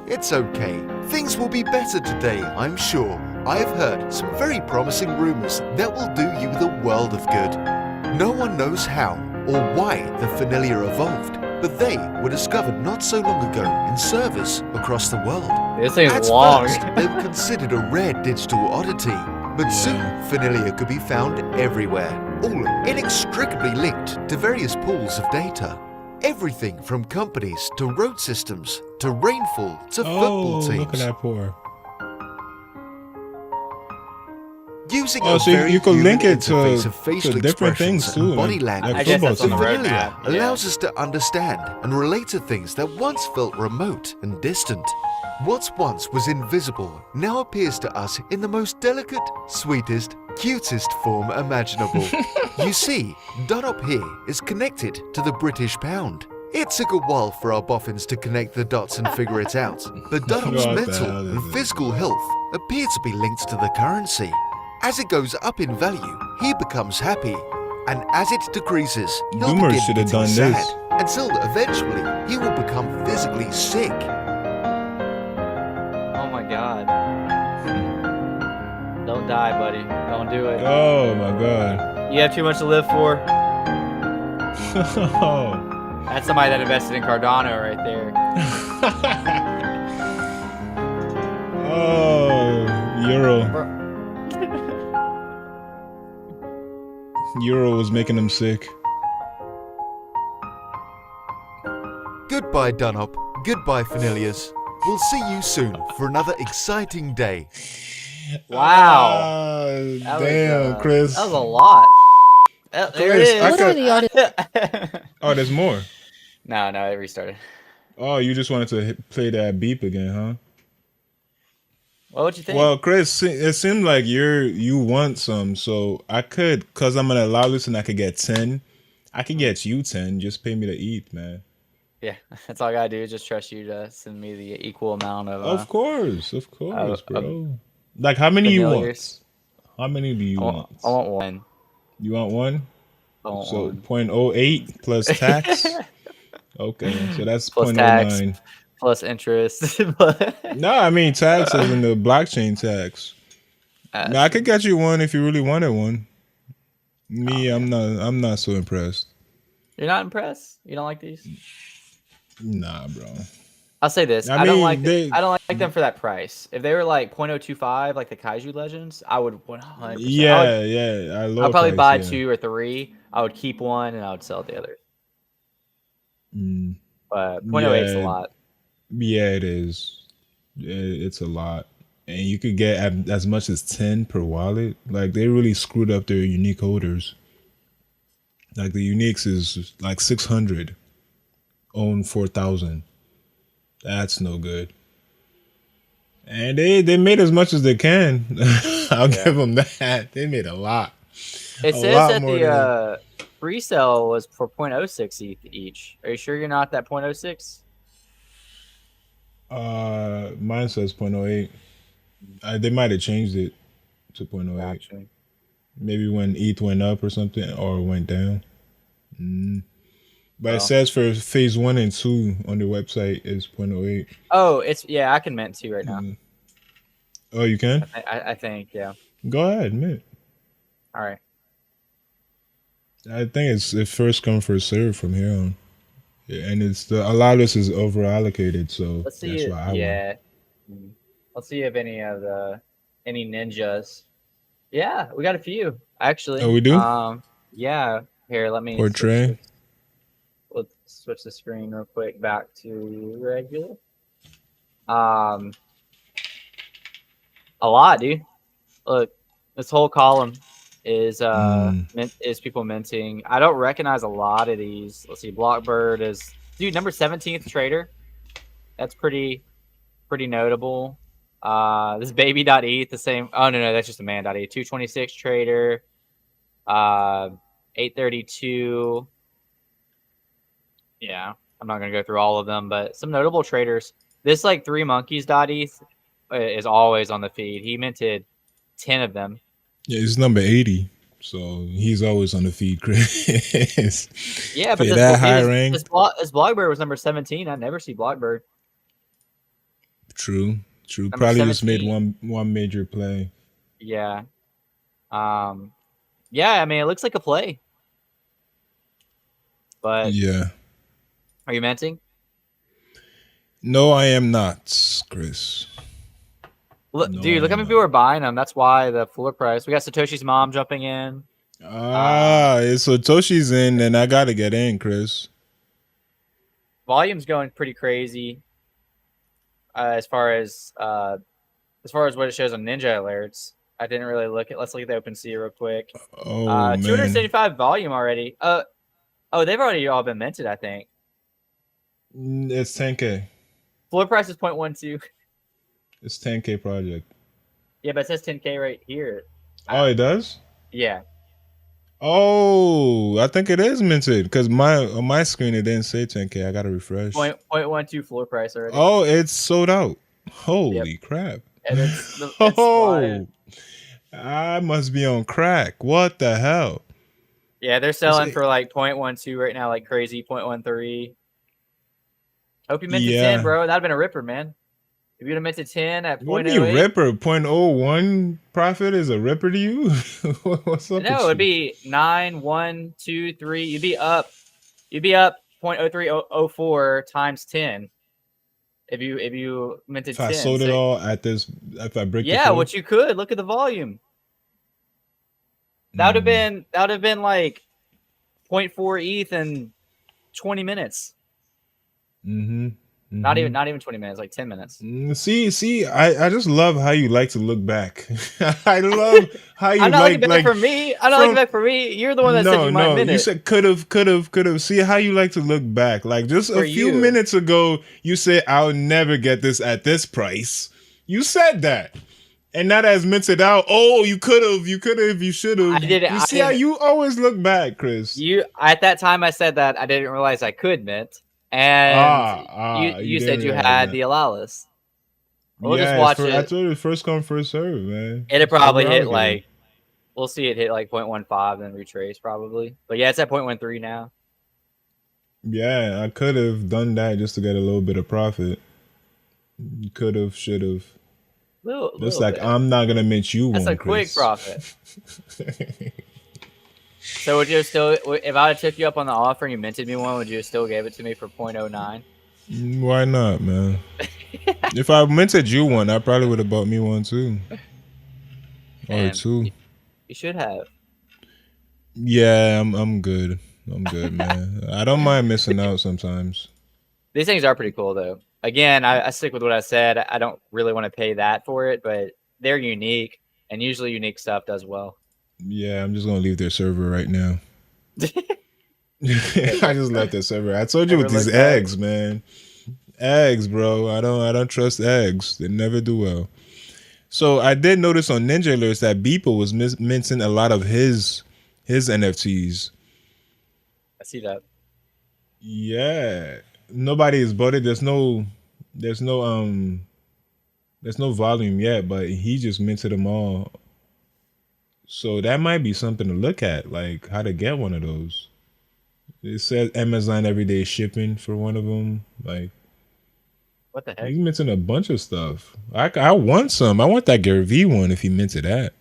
It's okay. Things will be better today, I'm sure. I have heard some very promising rumors that will do you the world of good. No one knows how or why the familiar evolved, but they were discovered not so long ago in servers across the world. This thing's At long. first, they were considered a rare digital oddity, but soon familiar could be found everywhere, all inextricably linked to various pools of data. Everything from companies to road systems to rainfall to Oh, football look at teams. that pour. Using Oh, a so very you could human link it interface of facial to different expressions things and too, body like I language, guess football that's on the the teams. familiar roadmap. allows Yeah. us to understand and relate to things that once felt remote and distant. What once was invisible now appears to us in the most delicate, sweetest, cutest form imaginable. You see, Dunlop here is connected to the British pound. It took a while for our boffins to connect the dots and figure it out, but Dunlop's What the mental hell is and this? physical health appear to be linked to the currency. As it goes up in value, he becomes happy, and as it decreases, he'll Doomer begin should have getting done sad, this. until eventually he will become physically sick. Oh my god. Don't die, buddy. Don't do it. Oh my god. You have too much to live for. Oh. That's somebody that invested in Cardano right there. Oh, Euro. Euro was making him sick. Goodbye, Dunlop. Goodbye, Fernelius. We'll see you soon for another exciting day. Wow. Ah, That damn, was, Chris. that was a lot. There Chris, I it could. is. Oh, there's more. No, it restarted. Oh, you just wanted to play that beep again, huh? What would you think? Well, Chris, it seemed like you want some, so I could, cause I'm gonna allow this and I could get 10. I could get you 10. Just pay me to eat, man. Yeah, that's all I gotta do is just trust you to send me the equal amount Of course, of bro. Like, how many you familiars. want? How many do you want? I want one. You want one? I want So one. 0.08 plus tax. Okay, so that's Plus tax, 0.09. plus interest. No, I mean tax as in the blockchain tax. No, I could get you one if you really wanted one. Me, I'm not so impressed. You're not impressed? You don't like these? Nah, bro. I'll say this: I I don't mean, like they. I don't like them for that price. If they were like 0.025, like the Kaiju Legends, I would 100%. Yeah, I I'd low probably price. buy Yeah. 2 or 3. I would keep one and I would sell the other. Mm, But 0.08 is a yeah, lot. yeah, it is. It's a lot, and you could get as much as 10 per wallet. Like they really screwed up their unique holders. Like the uniques is like 600, own 4,000. That's no good. And they made as much as they can. I'll give them that. They made a lot. It A says lot that more than the pre-sale was for 0.06 ETH each. Are you sure you're not that 0.06? mine says 0.08. They might have changed it to 0.08. Actually, Maybe when ETH went up or something or went down. But it well. says for phase 1 and 2 on the website is 0.08. Oh, I can mint 2 right now. Oh, you can? I think, yeah. Go ahead, man. All right. I think it first come first serve from here on. Yeah, and it's a lot of this is over allocated, so Let's see that's it. why I won. Yeah. Let's see if any ninjas. Yeah, we got a few Oh, actually. we do? Yeah. Here, let me switch Portray. this. Let's switch the screen real quick back to regular. Um, a lot, dude. Look, this whole column is is people minting. I don't recognize a lot of these. Let's see, Blockbird is number 17th trader. That's pretty notable. This baby.eth, the same. Oh no, that's just a man.eth. 226 trader. 832. Yeah, I'm not gonna go through all of them, but some notable traders. This like 3monkeys.eth is always on the feed. He minted 10 of them. Yeah, it's number 80. So he's always on the feed, Chris. Yeah, but For that high his ranked. Blockbird was number 17. I never see Blockbird. True. Number Probably just made 17. one major play. Yeah. Yeah, I mean it looks like a play. But Yeah. are you minting? No, I am not, Chris. Look, No, dude, I look how am many not. people are buying them. That's why the floor price. We got Satoshi's mom jumping in. If Satoshi's in, then I gotta get in, Chris. Volume's going pretty crazy. As far as what it shows on Ninjalerts. I didn't really look at. Let's look at the OpenSea real quick. Oh man, 275 volume already. Oh, they've already all been minted, I think. It's 10K. Floor price is 0.12. It's 10K project. Yeah, but it says 10K right here. Oh, it does. Yeah. Oh, I think it is minted because my on my screen it didn't say 10K. I gotta refresh. 0.12 floor price already. Oh, it's sold out. Yep. Holy crap! And it's flying. Oh, I must be on crack. What the hell? Yeah, they're selling for like 0.12 right now, like crazy. 0.13. Hope you minted 10, Yeah. bro. That'd have been a ripper, man. If you'd have minted 10 at What do you 0.08. ripper? 0.01 profit is a ripper to you? What's up? No, it'd be 9, 1, 2, 3. You'd be up 0.0304 times 10 if you minted If I 10. sold it So, all at this, if I break the yeah, floor? what you could look at the volume. That would have been like 0.4 ETH in 20 minutes. Not even 20 minutes, like 10 minutes. See, I just love how you like to look back. I love how you I'm not looking like back for me. I'm not looking back for me. You're the one that said you might mint you it. said could have. See how you like to look back. Like just For a few you. minutes ago, you said I'll never get this at this price. You said that. And now that it's minted out, oh, you should have. I didn't. You see how you always look back, Chris. You at that time I said that I didn't realize I could mint, and you didn't said you realize had that. the Alalis. We'll just Yeah, watch I it. told you first come first serve, man. It'll It's probably over hit alligator. like, we'll see it hit like 0.15, then retrace probably. But yeah, it's at 0.13 now. Yeah, I could have done that just to get a little bit of profit. Could have, should have. Just Little like bit. I'm not gonna mint you That's one, a quick Chris. profit. So would you still, if I took you up on the offer and you minted me one, would you still give it to me for 0.09? Why not, man? If I minted you one, I probably would have bought me one too. Or two. You should have. Yeah, I'm good. I'm good, man. I don't mind missing out sometimes. These things are pretty cool though. Again, I stick with what I said. I don't really want to pay that for it, but they're unique, and usually unique stuff does well. Yeah, I'm just gonna leave their server right now. I just left their server. I told you with these eggs, man. Eggs, bro. I don't trust eggs. They never do well. So I did notice on Ninjalerts that Beeple was minting a lot of his NFTs. I see that. Yeah, nobody has bought it. There's no volume yet, but he just minted them all. So that might be something to look at, like how to get one of those. It says Amazon everyday shipping for one of them. Like, what the heck? He's minting a bunch of stuff. I want some. I want that Gary V one if he minted that.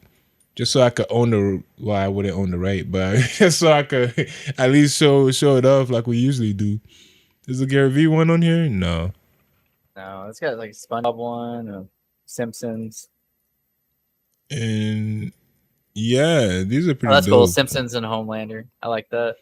Just so I could own the. Well, I wouldn't own the right, but just so I could at least show it off like we usually do. Is the Gary V one on here? No. No, it's got like a SpongeBob one, Simpsons. And yeah, these are pretty. Oh, that's dope. cool. Simpsons and Homelander. I like that.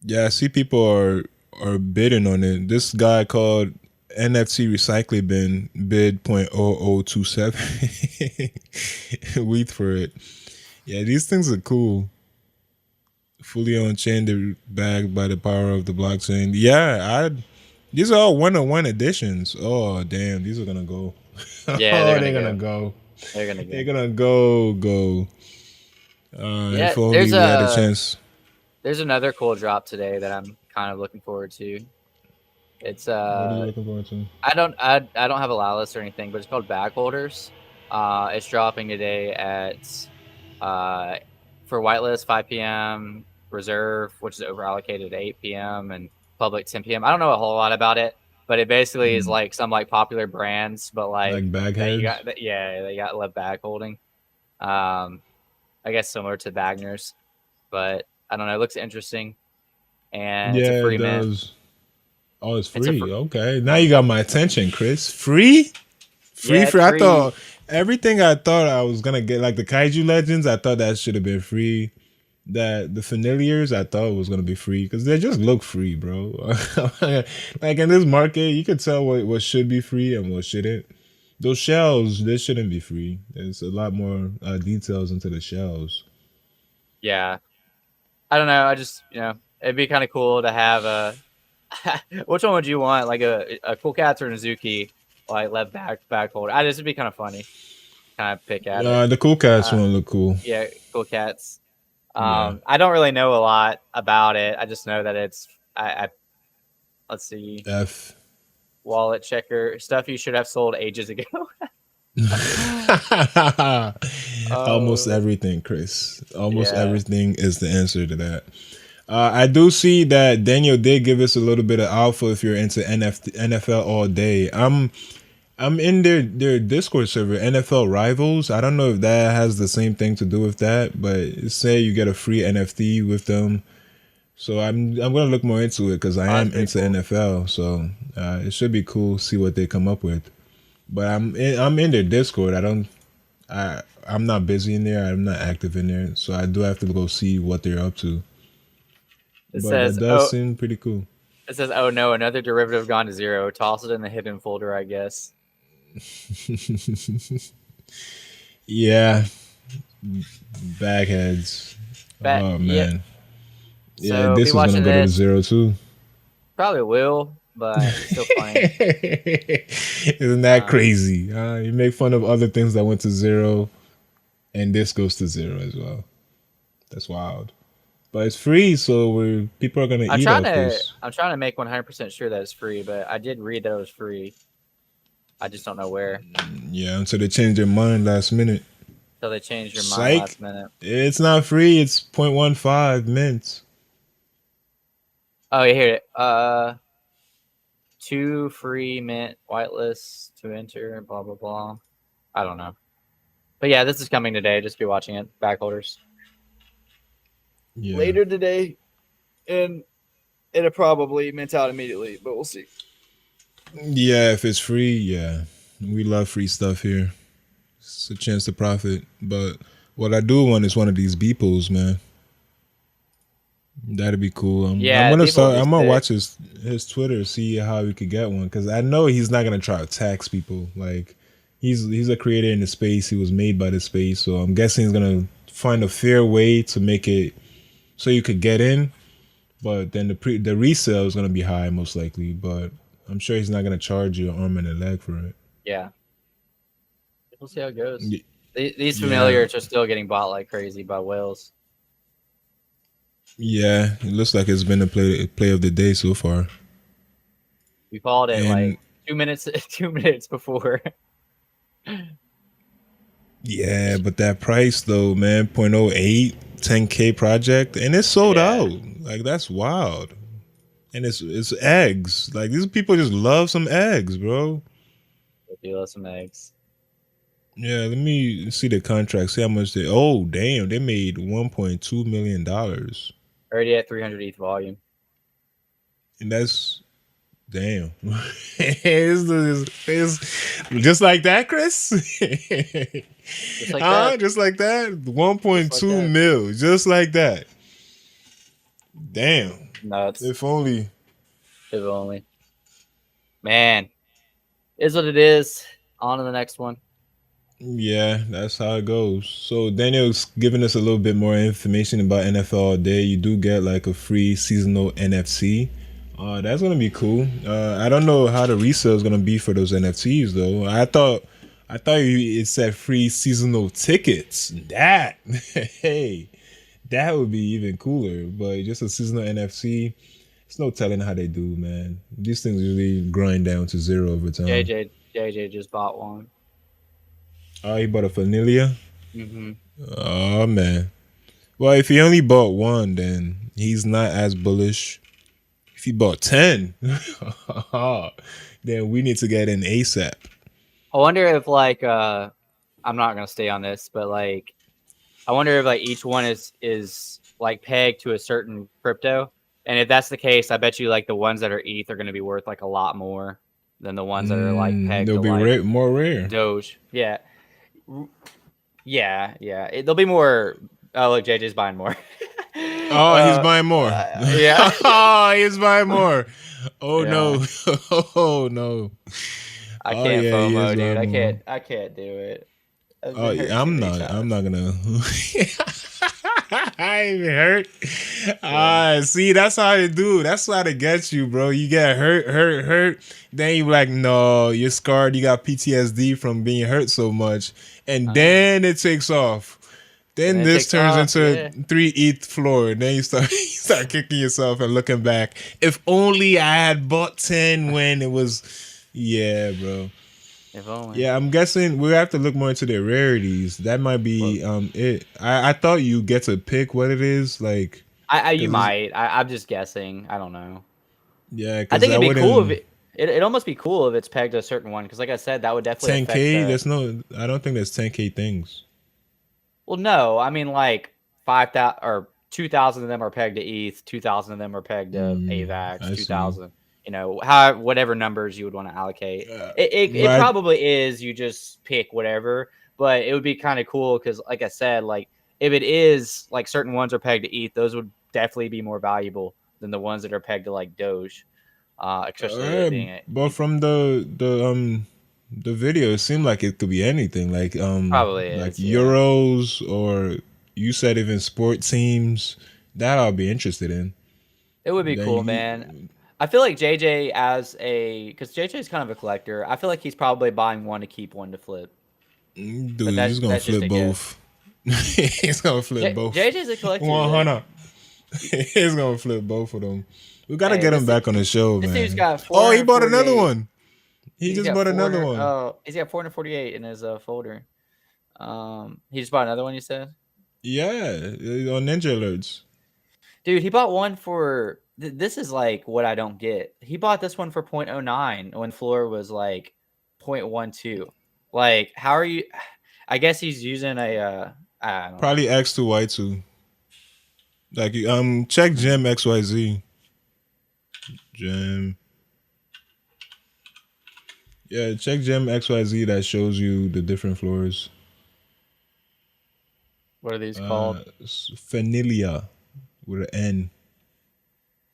Yeah, I see people are bidding on it. This guy called NFT Recycling Bin bid 0.0027 wheat for it. Yeah, these things are cool. Fully on chain, they're backed by the power of the blockchain. Yeah, these are all 101 editions. Oh damn, these are gonna go. Yeah, they're gonna go. They're gonna go. They're gonna go. Yeah, if only we had a chance. There's another cool drop today that I'm kind of looking forward to. It's What are you looking forward to? I don't have a list or anything, but it's called Bag Holders. It's dropping today at for whitelist 5 p.m. reserve, which is over allocated at 8 p.m. and public 10 p.m. I don't know a whole lot about it, but it basically is like some like popular brands, but like bag heads. They got love bag holding. I guess similar to Wagner's, but I don't know. It looks interesting, and it's a free mint. Oh, it's free. Okay, now you got my attention, Chris. Free. Free. I thought everything I thought I was gonna get, like the Kaiju Legends, I thought that should have been free. That the Familiars, I thought was gonna be free because they just look free, bro. Like in this market, you could tell what should be free and what shouldn't. Those shells, they shouldn't be free. There's a lot more details into the shells. Yeah, I don't know. I just it'd be kind of cool to have a. Which one would you want? Like a cool cats or a Azuki? Like left back holder. I just would be kind of funny. Kind of pick at it. The cool cats Uh, one look cool. yeah, cool cats. Yeah. I don't really know a lot about it. I just know that it's I let's see, F. wallet checker stuff you should have sold ages ago. Almost Oh everything, Chris. Almost yeah, everything is the answer to that. I do see that Daniel did give us a little bit of alpha if you're into NFL all day. I'm in their Discord server, NFL Rivals. I don't know if that has the same thing to do with that, but it say you get a free NFT with them. So I'm gonna look more into it because I oh, that's am pretty into cool. NFL. So it should be cool. See what they come up with. But I'm in their Discord. I'm not busy in there. I'm not active in there. So I do have to go see what they're up to. It But that says does oh seem pretty cool. it says oh no, another derivative gone to zero. Toss it in the hidden folder, I guess. Yeah, bagheads. But Oh yeah, man. Yeah, so be this is gonna watching go to the this. zero too. Probably will, but it's still funny. Isn't that Um, crazy? You make fun of other things that went to zero, and this goes to zero as well. That's wild. But it's free, so people are gonna eat off this. I'm trying to make 100% sure that it's free, but I did read that it was free. I just don't know where. Yeah, until they change their mind last minute. So they changed your mind Psych. last minute. It's not free. It's 0.15 mints. Oh, yeah, here. 2 free mint whitelists to enter. Blah blah blah. I don't know, but yeah, this is coming today. Just be watching it. Backholders Yeah. later today, and it'll probably mint out immediately. But we'll see. Yeah, if it's free, yeah. We love free stuff here. It's a chance to profit. But what I do want is one of these Beeples, man. That'd be cool. I'm Yeah, gonna people will start. be I'm gonna sick. watch his Twitter, see how we could get one. Because I know he's not gonna try to tax people. Like he's a creator in the space. He was made by the space, so I'm guessing he's gonna find a fair way to make it so you could get in. But then the resale is gonna be high most likely. But I'm sure he's not gonna charge you an arm and a leg for it. Yeah, we'll see how it goes. Y- These Yeah, familiars are still getting bought like crazy by whales. yeah. It looks like it's been a play of the day so far. We called it And like 2 minutes 2 minutes before. yeah, but that price though, man, 0.08, 10K project, and it's sold Yeah, out. Like that's wild. And it's eggs. Like these people just love some eggs, bro. we'll do some eggs. Yeah, let me see the contract. See how much they. Oh, damn, they made $1.2 million, Already at 300 ETH volume. and that's damn. It's just like that, Chris. Just like that. Just like that. One Just point like two that. mil, just like that. Damn. Nuts. If only. If only. Man, is what it is. On to the next one. Yeah, that's how it goes. So Daniel's giving us a little bit more information about NFL all day. You do get like a free seasonal NFC. That's gonna be cool. I don't know how the resale is gonna be for those NFTs though. It said free seasonal tickets. That hey, that would be even cooler. But just a seasonal NFC, it's no telling how they do, man. These things really grind down to zero over time. JJ just bought one. Oh, he bought a Vanilla. Mm-hmm. Oh man. Well, if he only bought one, then he's not as bullish. If he bought 10, then we need to get in ASAP. I wonder if like I'm not gonna stay on this, but like I wonder if like each one is like pegged to a certain crypto. And if that's the case, I bet you like the ones that are ETH are gonna be worth like a lot more than the ones that are like pegged They'll to be like more rare. Doge. Yeah. Yeah. They'll be more. Oh, look, JJ's buying more. Oh, he's buying more. Yeah. Oh, he's buying more. Oh Yeah. no. Oh no. I Oh can't yeah, he is FOMO, dude. riding I one. can't. I can't do it. I've Oh been yeah, hurt too I'm many not. I'm times. not gonna. I ain't even hurt. Yeah. Ah, see, that's how they do. That's how they get you, bro. You get hurt. Then you like, no, you're scarred. You got PTSD from being hurt so much, and Uh, then it takes off. then Then it this takes turns off. into Yeah. 3 ETH floor. And then you start you start kicking yourself and looking back. If only I had bought 10 when it was. Yeah, bro. If only. Yeah, I'm guessing we have to look more into the rarities. That might Well, be it. I thought you get to pick what it is, like, you because might. I'm just guessing. I don't know. yeah, I because think I it'd be cool if wouldn't it'd almost be cool if it's pegged to a certain one because, like I said, that would definitely affect 10K. the. There's no. I don't think there's 10K things. Well, no, I mean like 5,000 or 2,000 of them are pegged to ETH, 2,000 of them are pegged to AVAX, I see. 2,000. You know, how whatever numbers you would want to allocate. It But probably is. You just pick whatever, but it would be kind of cool because, like I said, like if it is like certain ones are pegged to ETH, those would definitely be more valuable than the ones that are pegged to like Doge, especially it being a but from the video, it seemed like it could be anything, probably like is. Yeah, Euros, or you said even sport teams. That I'll be interested in. it would be Then cool, man. I feel like JJ as a because JJ is kind of a collector. I feel like he's probably buying one to keep, one to flip. dude, But he's gonna that's just flip a guess. both. He's gonna flip both. JJ's a collector, man. 100. He's gonna flip both of them. We gotta Hey, get him back on the show, this dude's man. got Oh, he bought another 448. one. He He's just got bought another 400. one. Oh, he's got 448 in his folder. He just bought another one. You said, Yeah, on Ninjalerts. dude, he bought one for. This is like what I don't get. He bought this one for 0.09 when floor was like 0.12. Like, how are you? I guess he's using a. I don't know. Probably X2Y2. Like check Hmm. Gem XYZ. Gem. Yeah, check Gem XYZ, that shows you the different floors. What are these called? Vanilla with an N.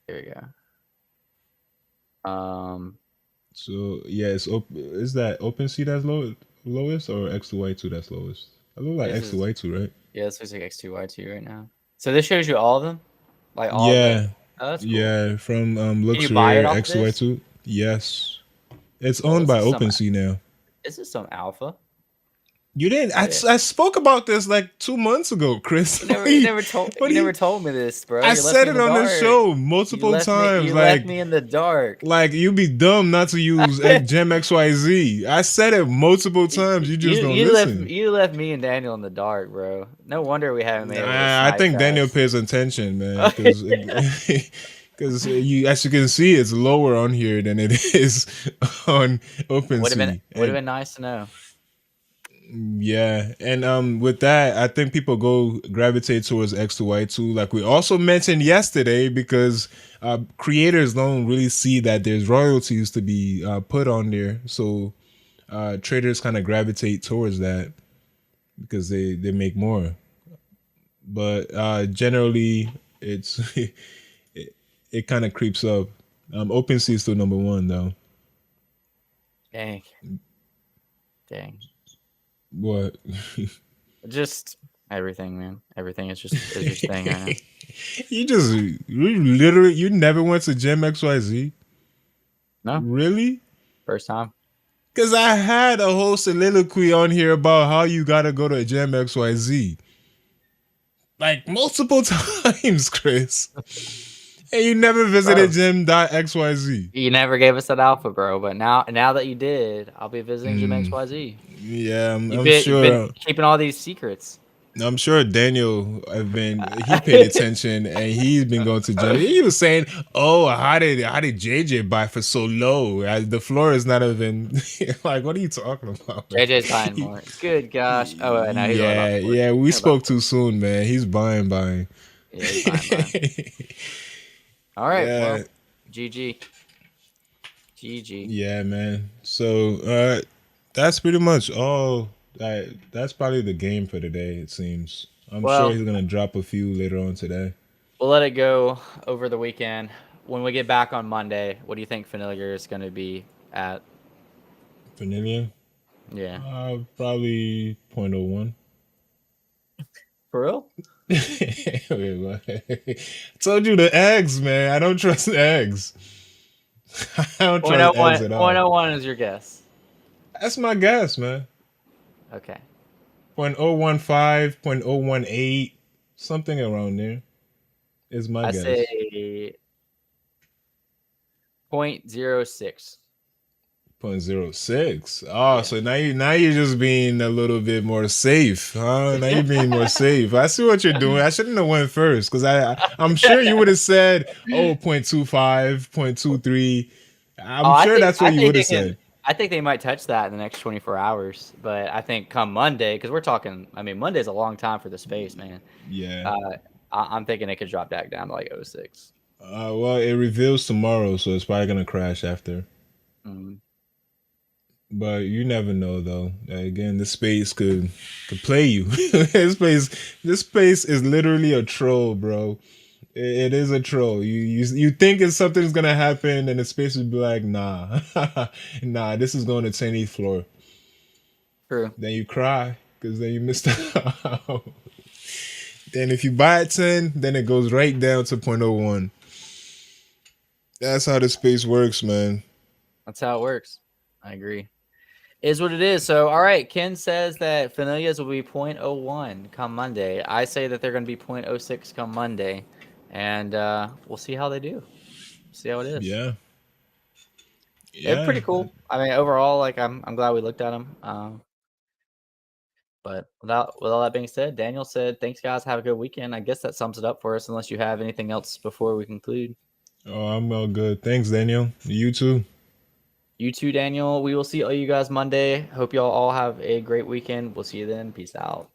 Here we go. So yeah, is that OpenSea that's lowest, or X2Y2 that's lowest? I look like This is X2Y2, right? yeah. This looks like X2Y2 right now. So this shows you all of them, like all the. Yeah, Oh, that's cool. yeah. From Can you buy it Luxrare off of this? X2Y2. Yes, it's Oh, owned by OpenSea now. this is some alpha. You didn't. Oh yeah. I spoke about this like 2 months ago, Chris. What You do never you? told me this, bro. I You left said me in it the on the dark. show multiple times. You left me in the dark. Like you'd be dumb not to use Gem XYZ. I said it multiple times. You just don't listen. You left me and Daniel in the dark, bro. No wonder we haven't been able to I snipe think Daniel fast. pays attention, man, because you, as you can see, it's lower on here than it is on OpenSea. Would have And been nice to know. yeah, and with that, I think people go gravitate towards X2Y2, like we also mentioned yesterday, because creators don't really see that there's royalties to be put on there, so traders kind of gravitate towards that because they make more. But generally, it's it kind of creeps up. OpenSea is still number one though. Dang, dang. What? Just everything, man. Everything is just thing right now. You never went to Gem XYZ? No, Really? first time. Because I had a whole soliloquy on here about how you gotta go to Gem XYZ. Like multiple times, Chris. And you never visited Bro, Gem.xyz. you never gave us that alpha, bro. But now that you did, I'll be visiting Gym XYZ. Yeah, You've been keeping all these secrets. I'm sure Daniel he paid attention, and he's been going to Gem. He was saying, "Oh, how did JJ buy for so low? The floor is not even like, what are you talking about, man?" JJ's buying more. Good gosh. Oh, no, he's only about Yeah, 40. yeah, we Only about spoke too soon, man. He's buying. yeah, he's buying. All right, Yeah, well, GG. GG. yeah, man. So that's pretty much all. That's probably the game for today. It seems. I'm sure Well, he's gonna drop a few later on today. we'll let it go over the weekend. When we get back on Monday, what do you think Finiliger is going to be at? Vanilla. Yeah. Probably 0.01. For real? Wait, what? I told you the eggs, man. I don't trust eggs. I don't Point oh trust eggs one. at Point all. oh one is your guess. That's my guess, man. Okay. 0.015, 0.018, something around there is my I guess. say 0.06. 0.06. Oh, Yeah. so now you're just being a little bit more safe, huh? Now you're being more safe. I see what you're doing. I shouldn't have went first because I'm sure you would have said, oh, 0.25, 0.23. Oh, I'm sure that's what you would have said. I think they might touch that in the next 24 hours. But I think come Monday, because we're talking. I mean, Monday's a long time for the space, man. Yeah. Uh, I'm thinking it could drop back down to like oh 06. Well, it reveals tomorrow, so it's probably gonna crash after. Mm. But you never know, though. Again, this space could play you. This space is literally a troll, bro. It is a troll. You think it's something's gonna happen, and the space would be like, nah, nah. This is going to 10th floor. True. Then you cry because then you missed out. Then if you buy at 10, then it goes right down to 0.01. That's how the space works, man. That's how it works. I agree. Is what it is. So, all right. Ken says that Fanilias will be 0.01 come Monday. I say that they're going to be 0.06 come Monday. And we'll see how they do. See how it is. Yeah, It's yeah. pretty cool. I mean, overall, like I'm glad we looked at them. But with all that being said, Daniel said, "Thanks, guys. Have a good weekend." I guess that sums it up for us. Unless you have anything else before we conclude. Oh, I'm all good. Thanks, Daniel. You too. You too, Daniel. We will see all you guys Monday. Hope y'all all have a great weekend. We'll see you then. Peace out.